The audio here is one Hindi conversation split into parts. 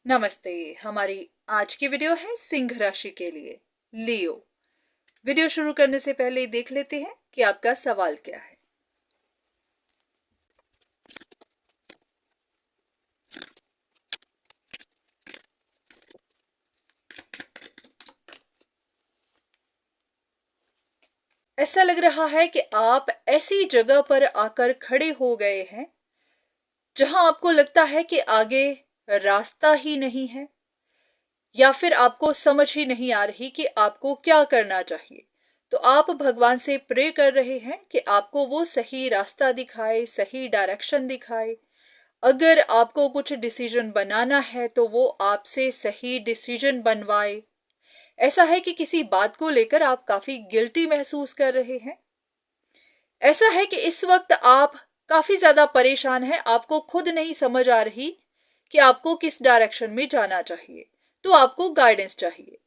नमस्ते। हमारी आज की वीडियो है सिंह राशि के लिए, लियो। वीडियो शुरू करने से पहले देख लेते हैं कि आपका सवाल क्या है। ऐसा लग रहा है कि आप ऐसी जगह पर आकर खड़े हो गए हैं जहां आपको लगता है कि आगे रास्ता ही नहीं है, या फिर आपको समझ ही नहीं आ रही कि आपको क्या करना चाहिए। तो आप भगवान से प्रे कर रहे हैं कि आपको वो सही रास्ता दिखाए, सही डायरेक्शन दिखाए। अगर आपको कुछ डिसीजन बनाना है तो वो आपसे सही डिसीजन बनवाए। ऐसा है कि किसी बात को लेकर आप काफी गिल्टी महसूस कर रहे हैं। ऐसा है कि इस वक्त आप काफी ज्यादा परेशान हैं, आपको खुद नहीं समझ आ रही कि आपको किस डायरेक्शन में जाना चाहिए। तो आपको गाइडेंस चाहिए।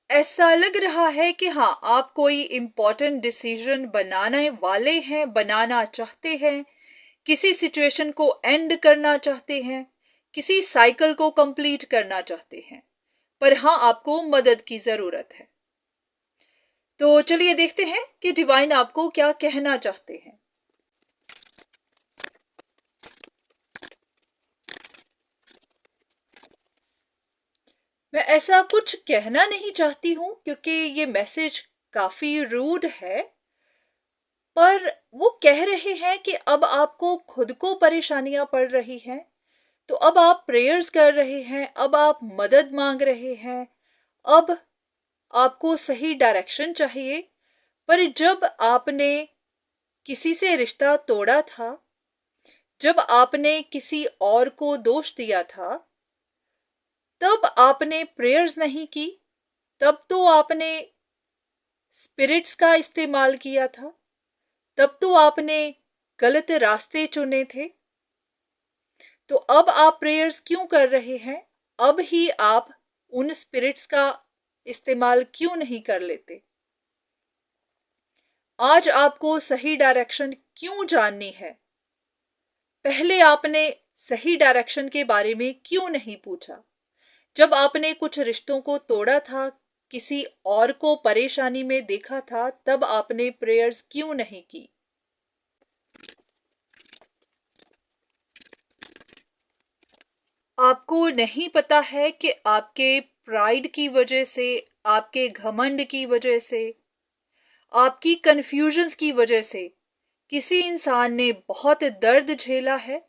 ऐसा लग रहा है कि हाँ, आप कोई इंपॉर्टेंट डिसीजन बनाने वाले हैं, बनाना चाहते हैं, किसी सिचुएशन को एंड करना चाहते हैं, किसी साइकिल को कंप्लीट करना चाहते हैं। पर हाँ, आपको मदद की जरूरत है। तो चलिए देखते हैं कि डिवाइन आपको क्या कहना चाहते हैं। मैं ऐसा कुछ कहना नहीं चाहती हूं क्योंकि ये मैसेज काफी रूड है, पर वो कह रहे हैं कि अब आपको खुद को परेशानियां पड़ रही हैं, तो अब आप प्रेयर्स कर रहे हैं, अब आप मदद मांग रहे हैं, अब आपको सही डायरेक्शन चाहिए। पर जब आपने किसी से रिश्ता तोड़ा था, जब आपने किसी और को दोष दिया था, तब आपने प्रेयर्स नहीं की, तब तो आपने स्पिरिट्स का इस्तेमाल किया था, तब तो आपने गलत रास्ते चुने थे। तो अब आप प्रेयर्स क्यों कर रहे हैं? अब ही आप उन स्पिरिट्स का इस्तेमाल क्यों नहीं कर लेते? आज आपको सही डायरेक्शन क्यों जाननी है? पहले आपने सही डायरेक्शन के बारे में क्यों नहीं पूछा? जब आपने कुछ रिश्तों को तोड़ा था, किसी और को परेशानी में देखा था, तब आपने प्रेयर्स क्यों नहीं की? आपको नहीं पता है कि आपके प्राइड की वजह से, आपके घमंड की वजह से, आपकी कंफ्यूजन्स की वजह से किसी इंसान ने बहुत दर्द झेला है,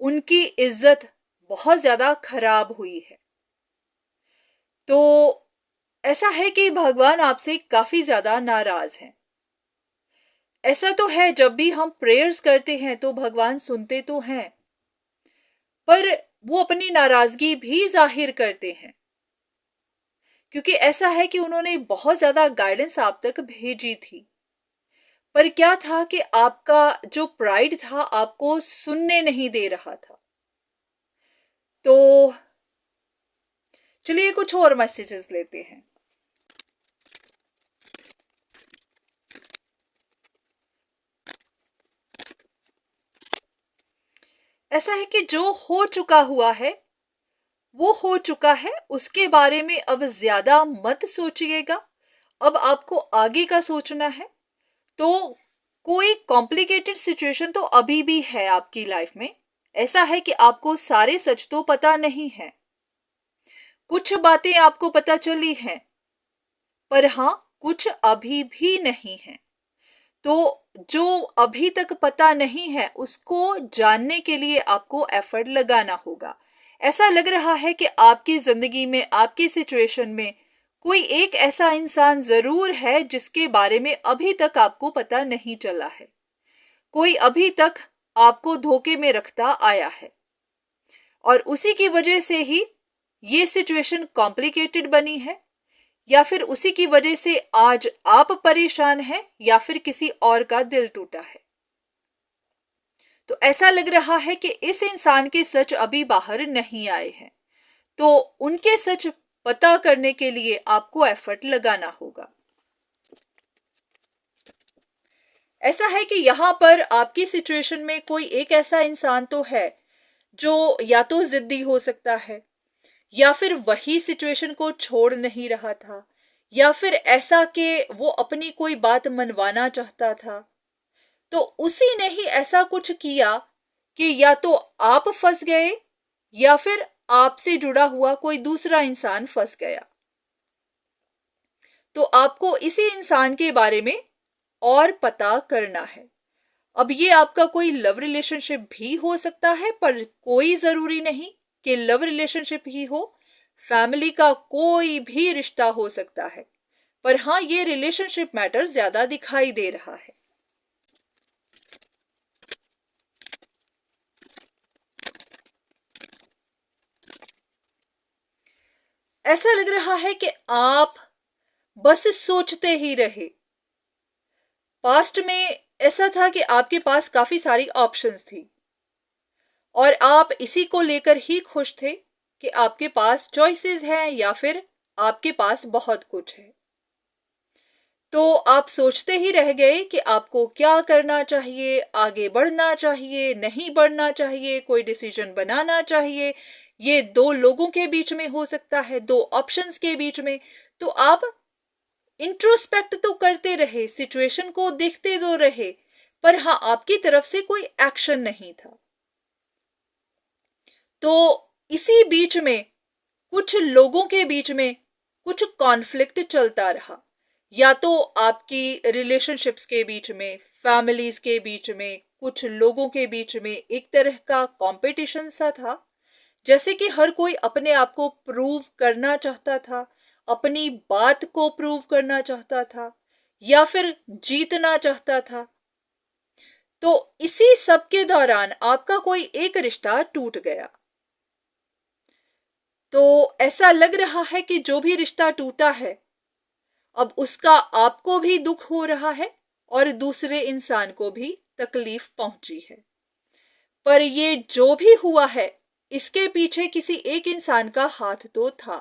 उनकी इज्जत बहुत ज्यादा खराब हुई है। तो ऐसा है कि भगवान आपसे काफी ज्यादा नाराज हैं। ऐसा तो है, जब भी हम प्रेयर्स करते हैं तो भगवान सुनते तो हैं, पर वो अपनी नाराजगी भी जाहिर करते हैं। क्योंकि ऐसा है कि उन्होंने बहुत ज्यादा गाइडेंस आप तक भेजी थी, पर क्या था कि आपका जो प्राइड था आपको सुनने नहीं दे रहा था। तो चलिए कुछ और मैसेजेस लेते हैं। ऐसा है कि जो हो चुका हुआ है वो हो चुका है, उसके बारे में अब ज्यादा मत सोचिएगा। अब आपको आगे का सोचना है। तो कोई कॉम्प्लिकेटेड सिचुएशन तो अभी भी है आपकी लाइफ में। ऐसा है कि आपको सारे सच तो पता नहीं है, कुछ बातें आपको पता चली हैं, पर हाँ, कुछ अभी भी नहीं है। तो जो अभी तक पता नहीं है उसको जानने के लिए आपको एफर्ट लगाना होगा। ऐसा लग रहा है कि आपकी जिंदगी में, आपकी सिचुएशन में कोई एक ऐसा इंसान जरूर है जिसके बारे में अभी तक आपको पता नहीं चला है। कोई अभी तक आपको धोखे में रखता आया है, और उसी की वजह से ही ये सिचुएशन कॉम्प्लिकेटेड बनी है, या फिर उसी की वजह से आज आप परेशान हैं, या फिर किसी और का दिल टूटा है। तो ऐसा लग रहा है कि इस इंसान के सच अभी बाहर नहीं आए हैं, तो उनके सच पता करने के लिए आपको एफर्ट लगाना होगा। ऐसा है कि यहाँ पर आपकी सिचुएशन में कोई एक ऐसा इंसान तो है जो या तो जिद्दी हो सकता है, या फिर वही सिचुएशन को छोड़ नहीं रहा था, या फिर ऐसा कि वो अपनी कोई बात मनवाना चाहता था। तो उसी ने ही ऐसा कुछ किया कि या तो आप फंस गए या फिर आपसे जुड़ा हुआ कोई दूसरा इंसान फंस गया। तो आपको इसी इंसान के बारे में और पता करना है। अब ये आपका कोई लव रिलेशनशिप भी हो सकता है, पर कोई जरूरी नहीं कि लव रिलेशनशिप ही हो। फैमिली का कोई भी रिश्ता हो सकता है, पर हाँ, ये रिलेशनशिप मैटर ज्यादा दिखाई दे रहा है। ऐसा लग रहा है कि आप बस सोचते ही रहे। पास्ट में ऐसा था कि आपके पास काफी सारी ऑप्शंस थी और आप इसी को लेकर ही खुश थे कि आपके पास चॉइसेस हैं या फिर आपके पास बहुत कुछ है। तो आप सोचते ही रह गए कि आपको क्या करना चाहिए, आगे बढ़ना चाहिए, नहीं बढ़ना चाहिए, कोई डिसीजन बनाना चाहिए। ये दो लोगों के बीच में हो सकता है, दो ऑप्शंस के बीच में। तो आप इंट्रोस्पेक्ट तो करते रहे, सिचुएशन को देखते तो रहे, पर हाँ, आपकी तरफ से कोई एक्शन नहीं था। तो इसी बीच में कुछ लोगों के बीच में कुछ कॉन्फ्लिक्ट चलता रहा, या तो आपकी रिलेशनशिप्स के बीच में, फैमिलीज के बीच में, कुछ लोगों के बीच में एक तरह का कंपटीशन सा था। जैसे कि हर कोई अपने आप को प्रूव करना चाहता था, अपनी बात को प्रूव करना चाहता था, या फिर जीतना चाहता था। तो इसी सब के दौरान आपका कोई एक रिश्ता टूट गया। तो ऐसा लग रहा है कि जो भी रिश्ता टूटा है, अब उसका आपको भी दुख हो रहा है और दूसरे इंसान को भी तकलीफ पहुंची है। पर ये जो भी हुआ है, इसके पीछे किसी एक इंसान का हाथ तो था।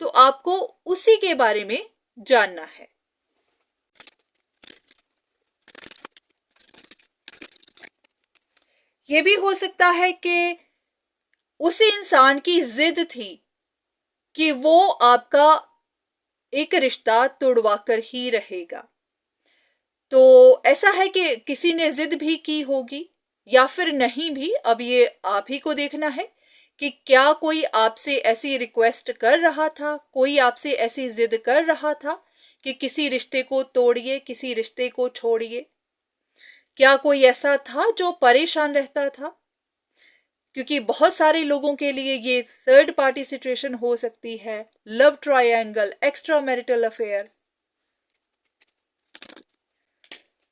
तो आपको उसी के बारे में जानना है। यह भी हो सकता है कि उसी इंसान की जिद थी कि वो आपका एक रिश्ता तोड़वा कर ही रहेगा। तो ऐसा है कि किसी ने जिद भी की होगी या फिर नहीं भी। अब ये आप ही को देखना है कि क्या कोई आपसे ऐसी रिक्वेस्ट कर रहा था, कोई आपसे ऐसी जिद कर रहा था कि किसी रिश्ते को तोड़िए, किसी रिश्ते को छोड़िए। क्या कोई ऐसा था जो परेशान रहता था? क्योंकि बहुत सारे लोगों के लिए ये थर्ड पार्टी सिचुएशन हो सकती है, love triangle, extra marital affair.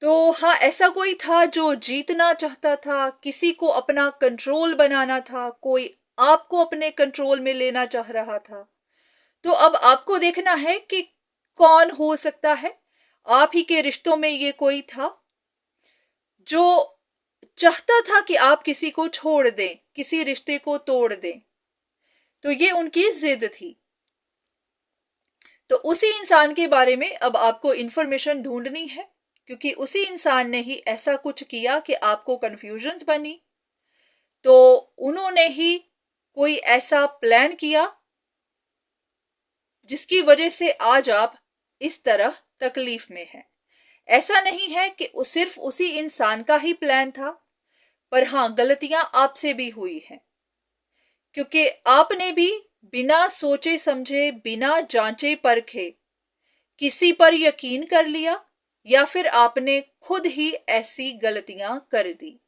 तो हाँ, ऐसा कोई था जो जीतना चाहता था, किसी को अपना कंट्रोल बनाना था, कोई आपको अपने कंट्रोल में लेना चाह रहा था। तो अब आपको देखना है कि कौन हो सकता है। आप ही के रिश्तों में ये कोई था जो चाहता था कि आप किसी को छोड़ दें, किसी रिश्ते को तोड़ दें। तो ये उनकी जिद थी। तो उसी इंसान के बारे में अब आपको इंफॉर्मेशन ढूंढनी है, क्योंकि उसी इंसान ने ही ऐसा कुछ किया कि आपको कंफ्यूजन्स बनी। तो उन्होंने ही कोई ऐसा प्लान किया जिसकी वजह से आज आप इस तरह तकलीफ में हैं। ऐसा नहीं है कि सिर्फ उसी इंसान का ही प्लान था, पर हाँ, गलतियां आपसे भी हुई हैं, क्योंकि आपने भी बिना सोचे समझे, बिना जांचे परखे किसी पर यकीन कर लिया, या फिर आपने खुद ही ऐसी गलतियां कर दी।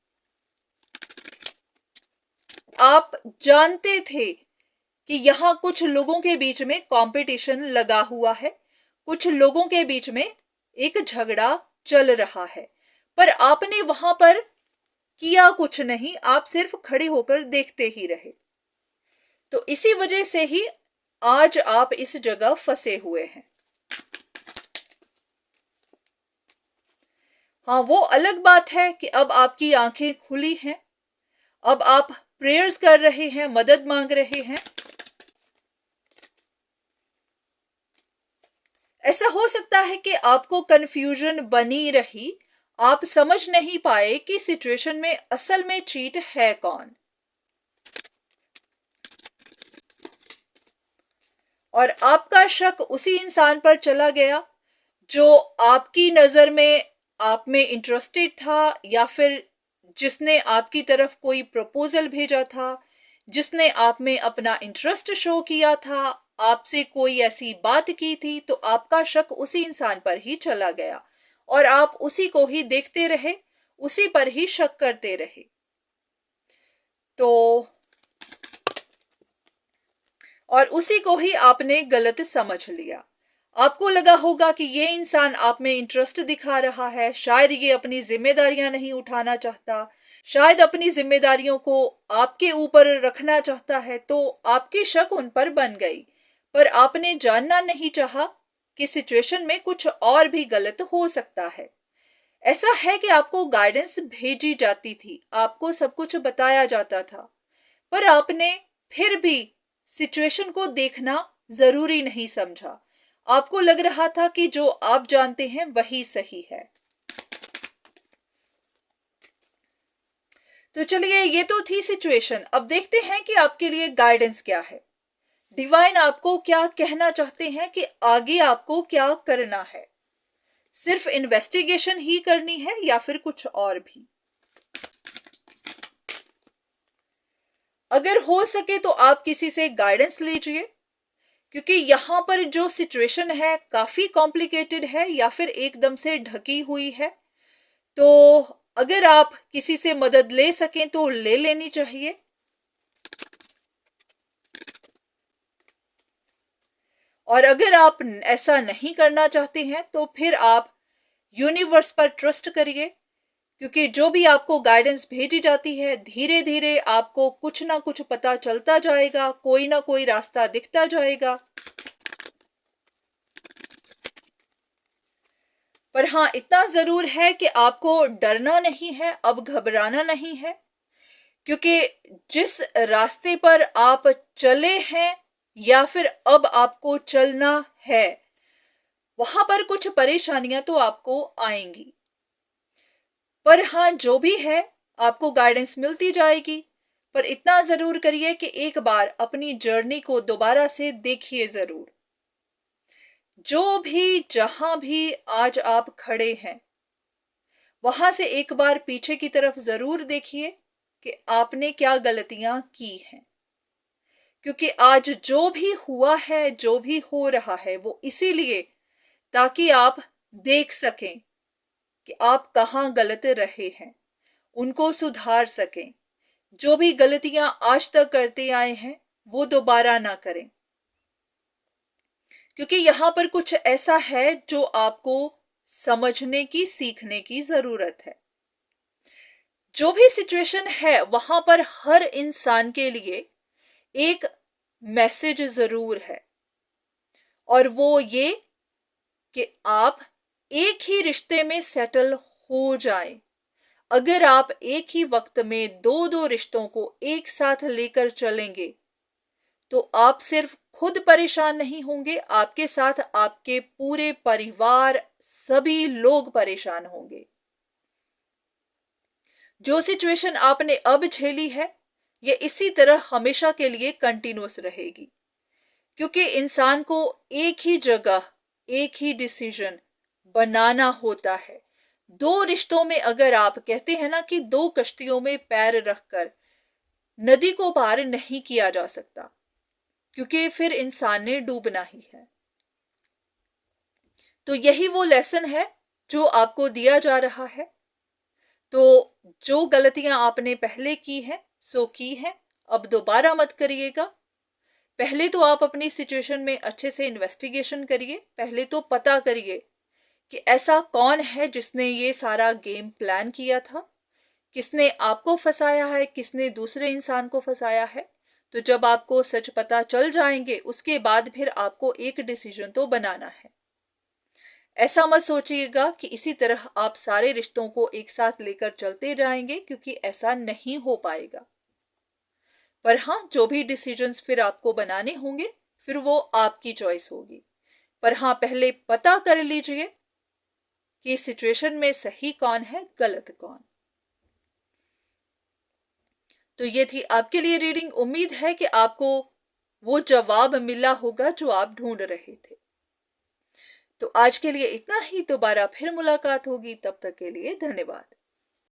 आप जानते थे कि यहां कुछ लोगों के बीच में कंपटीशन लगा हुआ है, कुछ लोगों के बीच में एक झगड़ा चल रहा है, पर आपने वहां पर किया कुछ नहीं, आप सिर्फ खड़े होकर देखते ही रहे। तो इसी वजह से ही आज आप इस जगह फंसे हुए हैं। हाँ, वो अलग बात है कि अब आपकी आंखें खुली हैं, अब आप प्रेयर्स कर रहे हैं, मदद मांग रहे हैं। ऐसा हो सकता है कि आपको कंफ्यूजन बनी रही, आप समझ नहीं पाए कि सिचुएशन में असल में चीट है कौन, और आपका शक उसी इंसान पर चला गया जो आपकी नजर में आप में इंटरेस्टेड था, या फिर जिसने आपकी तरफ कोई प्रपोजल भेजा था, जिसने आप में अपना इंटरेस्ट शो किया था, आपसे कोई ऐसी बात की थी, तो आपका शक उसी इंसान पर ही चला गया और आप उसी को ही देखते रहे, उसी पर ही शक करते रहे। तो और उसी को ही आपने गलत समझ लिया। आपको लगा होगा कि ये इंसान आप में इंटरेस्ट दिखा रहा है, शायद ये अपनी जिम्मेदारियां नहीं उठाना चाहता, शायद अपनी जिम्मेदारियों को आपके ऊपर रखना चाहता है, तो आपकी शक उन पर बन गई। पर आपने जानना नहीं चाहा कि सिचुएशन में कुछ और भी गलत हो सकता है। ऐसा है कि आपको गाइडेंस भेजी जाती थी, आपको सब कुछ बताया जाता था, पर आपने फिर भी सिचुएशन को देखना जरूरी नहीं समझा। आपको लग रहा था कि जो आप जानते हैं वही सही है। तो चलिए, ये तो थी सिचुएशन। अब देखते हैं कि आपके लिए गाइडेंस क्या है, डिवाइन आपको क्या कहना चाहते हैं कि आगे आपको क्या करना है। सिर्फ इन्वेस्टिगेशन ही करनी है या फिर कुछ और भी? अगर हो सके तो आप किसी से गाइडेंस लीजिए, क्योंकि यहां पर जो सिचुएशन है काफी कॉम्प्लिकेटेड है या फिर एकदम से ढकी हुई है। तो अगर आप किसी से मदद ले सकें तो ले लेनी चाहिए। और अगर आप ऐसा नहीं करना चाहते हैं तो फिर आप यूनिवर्स पर ट्रस्ट करिए, क्योंकि जो भी आपको गाइडेंस भेजी जाती है धीरे धीरे आपको कुछ ना कुछ पता चलता जाएगा, कोई ना कोई रास्ता दिखता जाएगा। पर हाँ, इतना जरूर है कि आपको डरना नहीं है, अब घबराना नहीं है, क्योंकि जिस रास्ते पर आप चले हैं या फिर अब आपको चलना है, वहां पर कुछ परेशानियां तो आपको आएंगी। पर हाँ, जो भी है आपको गाइडेंस मिलती जाएगी। पर इतना जरूर करिए कि एक बार अपनी जर्नी को दोबारा से देखिए जरूर। जो भी जहां भी आज आप खड़े हैं वहां से एक बार पीछे की तरफ जरूर देखिए कि आपने क्या गलतियां की हैं, क्योंकि आज जो भी हुआ है, जो भी हो रहा है, वो इसीलिए ताकि आप देख सकें कि आप कहाँ गलत रहे हैं, उनको सुधार सकें। जो भी गलतियां आज तक करते आए हैं वो दोबारा ना करें, क्योंकि यहां पर कुछ ऐसा है जो आपको समझने की, सीखने की जरूरत है। जो भी सिचुएशन है वहां पर हर इंसान के लिए एक मैसेज जरूर है, और वो ये कि आप एक ही रिश्ते में सेटल हो जाएं। अगर आप एक ही वक्त में दो दो रिश्तों को एक साथ लेकर चलेंगे तो आप सिर्फ खुद परेशान नहीं होंगे, आपके साथ आपके पूरे परिवार, सभी लोग परेशान होंगे। जो सिचुएशन आपने अब झेली है ये इसी तरह हमेशा के लिए कंटिन्यूअस रहेगी, क्योंकि इंसान को एक ही जगह एक ही डिसीजन बनाना होता है। दो रिश्तों में, अगर आप कहते हैं ना कि दो कश्तियों में पैर रखकर नदी को पार नहीं किया जा सकता, क्योंकि फिर इंसान ने डूबना ही है। तो यही वो लेसन है जो आपको दिया जा रहा है। तो जो गलतियां आपने पहले की हैं सो की हैं, अब दोबारा मत करिएगा। पहले तो आप अपनी सिचुएशन में अच्छे से इन्वेस्टिगेशन करिए, पहले तो पता करिए कि ऐसा कौन है जिसने ये सारा गेम प्लान किया था, किसने आपको फंसाया है, किसने दूसरे इंसान को फंसाया है। तो जब आपको सच पता चल जाएंगे उसके बाद फिर आपको एक डिसीजन तो बनाना है। ऐसा मत सोचिएगा कि इसी तरह आप सारे रिश्तों को एक साथ लेकर चलते जाएंगे, क्योंकि ऐसा नहीं हो पाएगा। पर हाँ, जो भी डिसीजंस फिर आपको बनाने होंगे फिर वो आपकी चॉइस होगी। पर हाँ, पहले पता कर लीजिए कि इस सिचुएशन में सही कौन है, गलत कौन। तो ये थी आपके लिए रीडिंग। उम्मीद है कि आपको वो जवाब मिला होगा जो आप ढूंढ रहे थे। तो आज के लिए इतना ही, दोबारा फिर मुलाकात होगी, तब तक के लिए धन्यवाद।